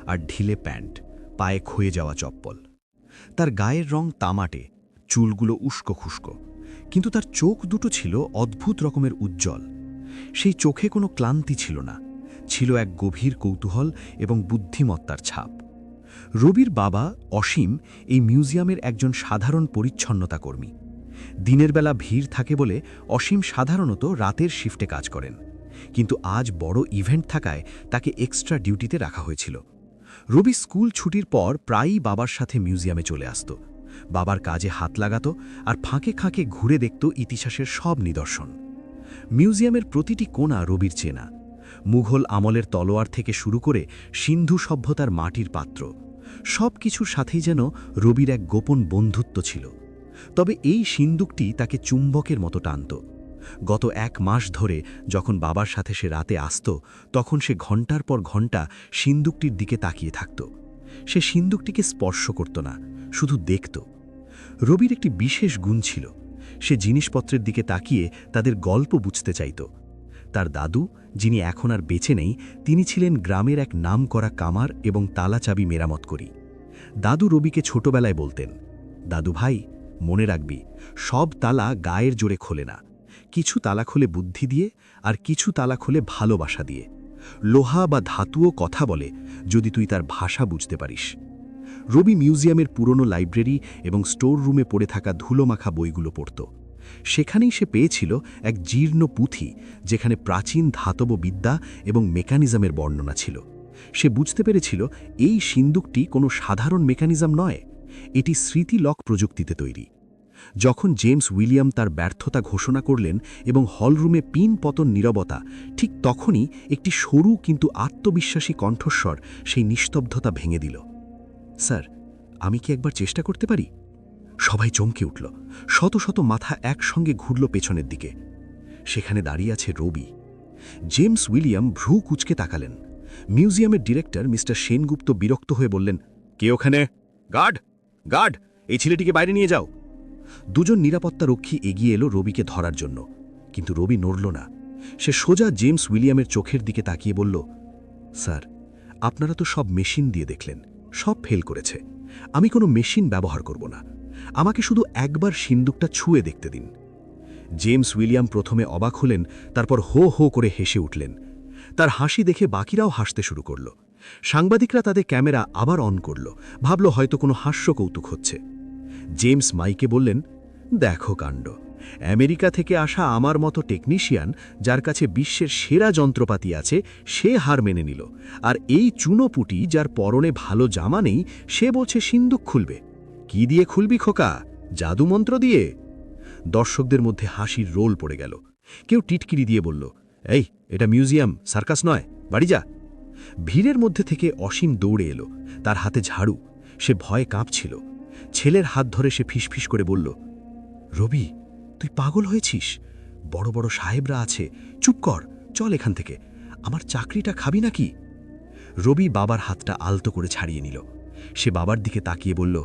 আর ঢিলে প্যান্ট, পায়ে ক্ষয়ে যাওয়া চপ্পল। তার গায়ের রং তামাটে, চুলগুলো উস্কো খুস্কো, কিন্তু তার চোখ দুটো ছিল অদ্ভুত রকমের উজ্জ্বল। সেই চোখে কোনো ক্লান্তি ছিল না, ছিল এক গভীর কৌতূহল এবং বুদ্ধিমত্তার ছাপ। রবির বাবা অসীম এই মিউজিয়ামের একজন সাধারণ পরিচ্ছন্নতা কর্মী। দিনের বেলা ভিড় থাকে বলে অসীম সাধারণত রাতের শিফটে কাজ করেন, কিন্তু আজ বড় ইভেন্ট থাকায় তাকে এক্সট্রা ডিউটিতে রাখা হয়েছিল। রবি স্কুল ছুটির পর প্রায়ই বাবার সাথে মিউজিয়ামে চলে আসত, বাবার কাজে হাত লাগাত আর ফাঁকে ফাঁকে ঘুরে দেখত ইতিহাসের সব নিদর্শন। মিউজিয়ামের প্রতিটি কোণা রবির চেনা, মুঘল আমলের তলোয়ার থেকে শুরু করে সিন্ধু সভ্যতার মাটির পাত্র, সব কিছুর সাথেই যেন রবির এক গোপন বন্ধুত্ব ছিল। তবে এই সিন্দুকটি তাকে চুম্বকের মতো টানত। গত 1 মাস ধরে যখন বাবার সাথে সে রাতে আসত, তখন সে ঘণ্টার পর ঘণ্টা সিন্দুকটির দিকে তাকিয়ে থাকত। সে সিন্দুকটিকে স্পর্শ করত না, শুধু দেখত। রবির একটি বিশেষ গুণ ছিল, সে জিনিসপত্রের দিকে তাকিয়ে তাদের গল্প বুঝতে চাইত। তার দাদু, যিনি এখন আর বেঁচে নেই, তিনি ছিলেন গ্রামের এক নামকরা কামার এবং তালা চাবি মেরামতকারী। দাদু রবিকে ছোটবেলায় বলতেন, দাদু ভাই, মনে রাখবি, সব তালা গায়ের জোরে খোলে না। কিছু তালা খোলে বুদ্ধি দিয়ে, আর কিছু তালা খোলে ভালোবাসা দিয়ে। লোহা বা ধাতুও কথা বলে, যদি তুই তার ভাষা বুঝতে পারিস। রবি মিউজিয়ামের পুরনো লাইব্রেরি এবং স্টোর রুমে পড়ে থাকা ধুলোমাখা বইগুলো পড়ত। সেখানেই সে পেয়েছিল এক জীর্ণ পুঁথি, যেখানে প্রাচীন ধাতব বিদ্যা এবং মেকানিজমের বর্ণনা ছিল। সে বুঝতে পেরেছিল এই সিন্দুকটি কোনো সাধারণ মেকানিজম নয়, এটি স্মৃতিলক প্রযুক্তিতে তৈরি। যখন জেমস উইলিয়াম তার ব্যর্থতা ঘোষণা করলেন এবং হলরুমে পিন পতন নীরবতা, ঠিক তখনই একটি সরু কিন্তু আত্মবিশ্বাসী কণ্ঠস্বর সেই নিস্তব্ধতা ভেঙে দিল। স্যার, আমি কি একবার চেষ্টা করতে পারি? সবাই চমকে উঠল, শত শত মাথা একসঙ্গে ঘুরল পেছনের দিকে। সেখানে দাঁড়িয়ে আছে রবি। জেমস উইলিয়াম ভ্রু কুঁচকে তাকালেন। মিউজিয়ামের ডিরেক্টর মিস্টার সেনগুপ্ত বিরক্ত হয়ে বললেন, কে ওখানে? গার্ড, গার্ড, এই ছেলেটিকে বাইরে নিয়ে যাও। দুজন নিরাপত্তারক্ষী এগিয়ে এলো রবিকে ধরার জন্য, কিন্তু রবি নড়ল না। সে সোজা জেমস উইলিয়ামের চোখের দিকে তাকিয়ে বলল, স্যার, আপনারা তো সব মেশিন দিয়ে দেখলেন, সব ফেল করেছে। আমি কোনো মেশিন ব্যবহার করব না, আমাকে শুধু একবার সিন্দুকটা ছুঁয়ে দেখতে দিন। জেমস উইলিয়াম প্রথমে অবাক হলেন, তারপর হো হো করে হেসে উঠলেন। তার হাসি দেখে বাকিরাও হাসতে শুরু করল। সাংবাদিকরা তাদের ক্যামেরা আবার অন করল, ভাবল হয়তো কোনো হাস্য কৌতুক হচ্ছে। জেমস মাইকে বললেন, দেখো কাণ্ড, আমেরিকা থেকে আসা আমার মতো টেকনিশিয়ান, যার কাছে বিশ্বের সেরা যন্ত্রপাতি আছে, সে হার মেনে নিল। আর এই চুনোপুটি, যার পরনে ভালো জামা নেই, সে বলছে সিন্দুক খুলবে। কি দিয়ে খুলবি খোকা? জাদুমন্ত্র দিয়ে? দর্শকদের মধ্যে হাসির রোল পড়ে গেল। কেউ টিটকিরি দিয়ে বলল, এই, এটা মিউজিয়াম, সার্কাস নয়, বাড়ি যা। ভিড়ের মধ্যে থেকে অসীম দৌড়ে এলো, তার হাতে ঝাড়ু। সে ভয়ে কাঁপছিল। ছেলের হাত ধরে সে ফিসফিস করে বলল, রবি, তুই পাগল হয়েছিস? বড় বড় সাহেবরা আছে, চুপ কর, চল এখান থেকে। আমার চাকরিটা খাবি নাকি? রবি বাবার হাতটা আলতো করে ছাড়িয়ে নিল। সে বাবার দিকে তাকিয়ে বলল,